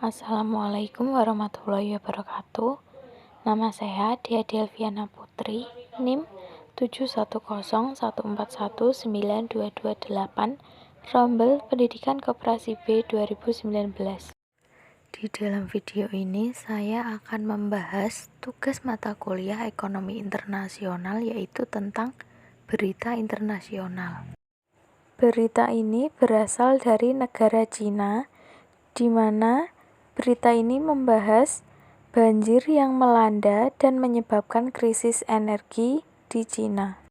Assalamualaikum warahmatullahi wabarakatuh. Nama saya Dia Delviana Putri, NIM 71014192228, Rombel Pendidikan Koperasi B 2019. Di dalam video ini saya akan membahas tugas mata kuliah Ekonomi Internasional, yaitu tentang berita internasional. Berita ini berasal dari negara Cina, di mana berita ini membahas banjir yang melanda dan menyebabkan krisis energi di Cina.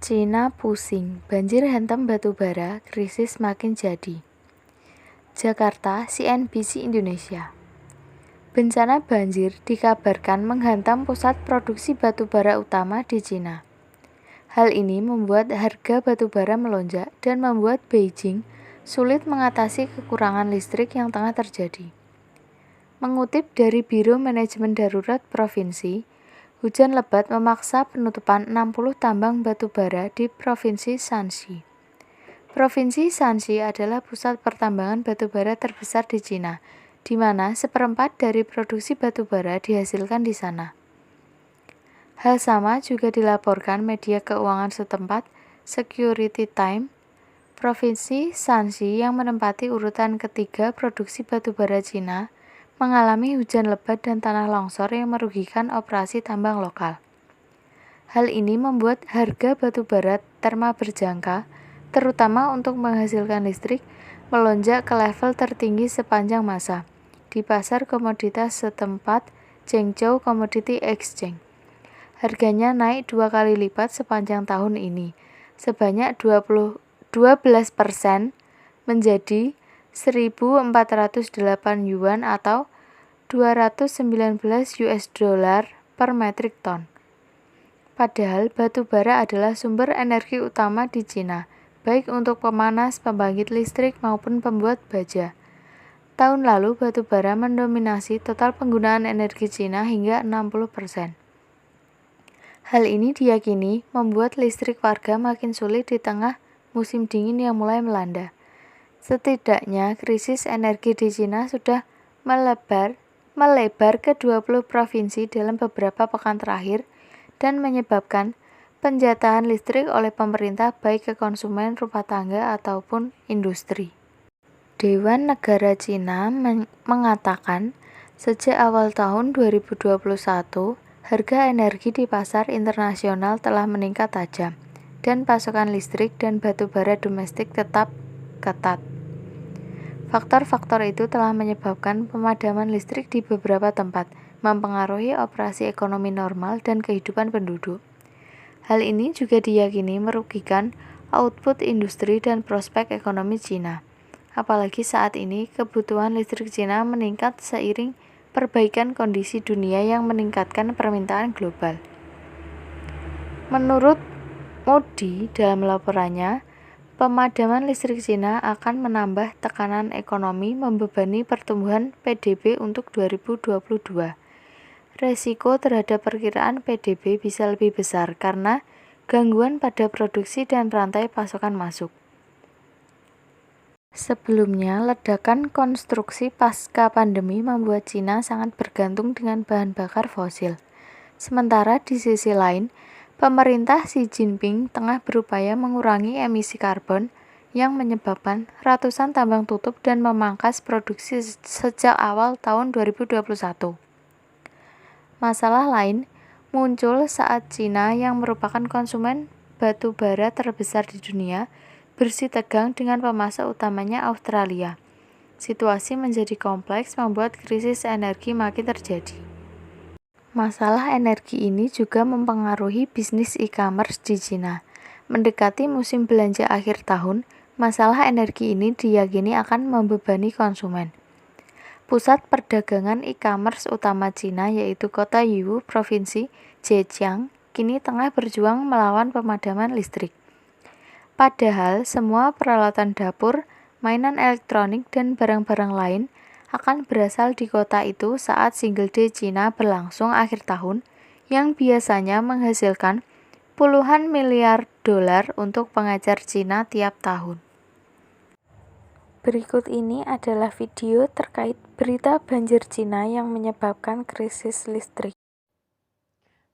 Cina pusing, banjir hantam batubara, krisis makin jadi. Jakarta, CNBC Indonesia. Bencana banjir dikabarkan menghantam pusat produksi batubara utama di Cina. Hal ini membuat harga batubara melonjak dan membuat Beijing sulit mengatasi kekurangan listrik yang tengah terjadi. Mengutip dari Biro Manajemen Darurat Provinsi, hujan lebat memaksa penutupan 60 tambang batubara di Provinsi Shanxi. Provinsi Shanxi adalah pusat pertambangan batubara terbesar di Cina, di mana seperempat dari produksi batubara dihasilkan di sana. Hal sama juga dilaporkan media keuangan setempat, Security Time. Provinsi Shanxi yang menempati urutan ketiga produksi batubara Cina mengalami hujan lebat dan tanah longsor yang merugikan operasi tambang lokal. Hal ini membuat harga batubara terma berjangka, terutama untuk menghasilkan listrik, melonjak ke level tertinggi sepanjang masa di pasar komoditas setempat Zhengzhou Commodity Exchange. Harganya naik 2 kali lipat sepanjang tahun ini, sebanyak 12% menjadi 1.408 yuan atau 219 US dollar per metrik ton. Padahal batubara adalah sumber energi utama di Cina, baik untuk pemanas, pembangkit listrik maupun pembuat baja. Tahun lalu batubara mendominasi total penggunaan energi Cina hingga 60%. Hal ini diyakini membuat listrik warga makin sulit di tengah musim dingin yang mulai melanda. Setidaknya krisis energi di Cina sudah melebar ke 20 provinsi dalam beberapa pekan terakhir dan menyebabkan penjatahan listrik oleh pemerintah baik ke konsumen rumah tangga ataupun industri. Dewan Negara Cina mengatakan sejak awal tahun 2021, harga energi di pasar internasional telah meningkat tajam dan pasokan listrik dan batubara domestik tetap ketat. Faktor-faktor itu telah menyebabkan pemadaman listrik di beberapa tempat, mempengaruhi operasi ekonomi normal dan kehidupan penduduk. Hal ini juga diyakini merugikan output industri dan prospek ekonomi Cina. Apalagi saat ini kebutuhan listrik Cina meningkat seiring perbaikan kondisi dunia yang meningkatkan permintaan global. Menurut Moody dalam laporannya, pemadaman listrik Cina akan menambah tekanan ekonomi, membebani pertumbuhan PDB untuk 2022. Resiko terhadap perkiraan PDB bisa lebih besar karena gangguan pada produksi dan rantai pasokan masuk. Sebelumnya, ledakan konstruksi pasca pandemi membuat Cina sangat bergantung dengan bahan bakar fosil. Sementara di sisi lain, pemerintah Xi Jinping tengah berupaya mengurangi emisi karbon yang menyebabkan ratusan tambang tutup dan memangkas produksi sejak awal tahun 2021. Masalah lain muncul saat Cina yang merupakan konsumen batu bara terbesar di dunia bersitegang dengan pemasok utamanya Australia. Situasi menjadi kompleks membuat krisis energi makin terjadi. Masalah energi ini juga mempengaruhi bisnis e-commerce di Cina. Mendekati musim belanja akhir tahun, masalah energi ini diyakini akan membebani konsumen. Pusat perdagangan e-commerce utama Cina yaitu kota Yiwu, Provinsi Zhejiang, kini tengah berjuang melawan pemadaman listrik. Padahal semua peralatan dapur, mainan elektronik, dan barang-barang lain akan berasal di kota itu saat Single Day Cina berlangsung akhir tahun yang biasanya menghasilkan puluhan miliar dolar untuk pengecer Cina tiap tahun. Berikut ini adalah video terkait berita banjir Cina yang menyebabkan krisis listrik.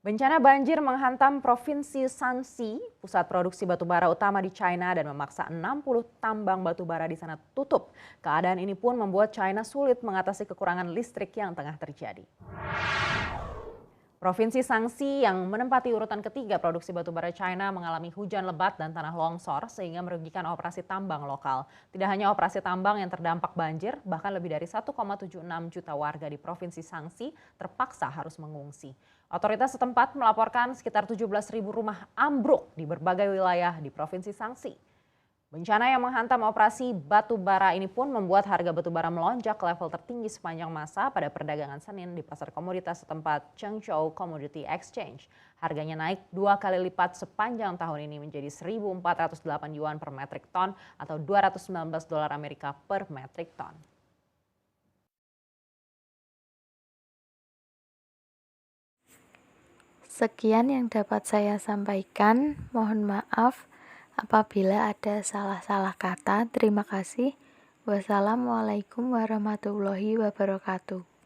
Bencana banjir menghantam Provinsi Shanxi, pusat produksi batubara utama di China, dan memaksa 60 tambang batubara di sana tutup. Keadaan ini pun membuat China sulit mengatasi kekurangan listrik yang tengah terjadi. Provinsi Shanxi yang menempati urutan ketiga produksi batubara China mengalami hujan lebat dan tanah longsor sehingga merugikan operasi tambang lokal. Tidak hanya operasi tambang yang terdampak banjir, bahkan lebih dari 1,76 juta warga di Provinsi Shanxi terpaksa harus mengungsi. Otoritas setempat melaporkan sekitar 17.000 rumah ambruk di berbagai wilayah di Provinsi Shanxi. Bencana yang menghantam operasi batubara ini pun membuat harga batubara melonjak ke level tertinggi sepanjang masa pada perdagangan Senin di pasar komoditas setempat Chengzhou Commodity Exchange. Harganya naik 2 kali lipat sepanjang tahun ini menjadi 1.408 yuan per metrik ton atau 219 dolar Amerika per metrik ton. Sekian yang dapat saya sampaikan. Mohon maaf apabila ada salah-salah kata. Terima kasih. Wassalamualaikum warahmatullahi wabarakatuh.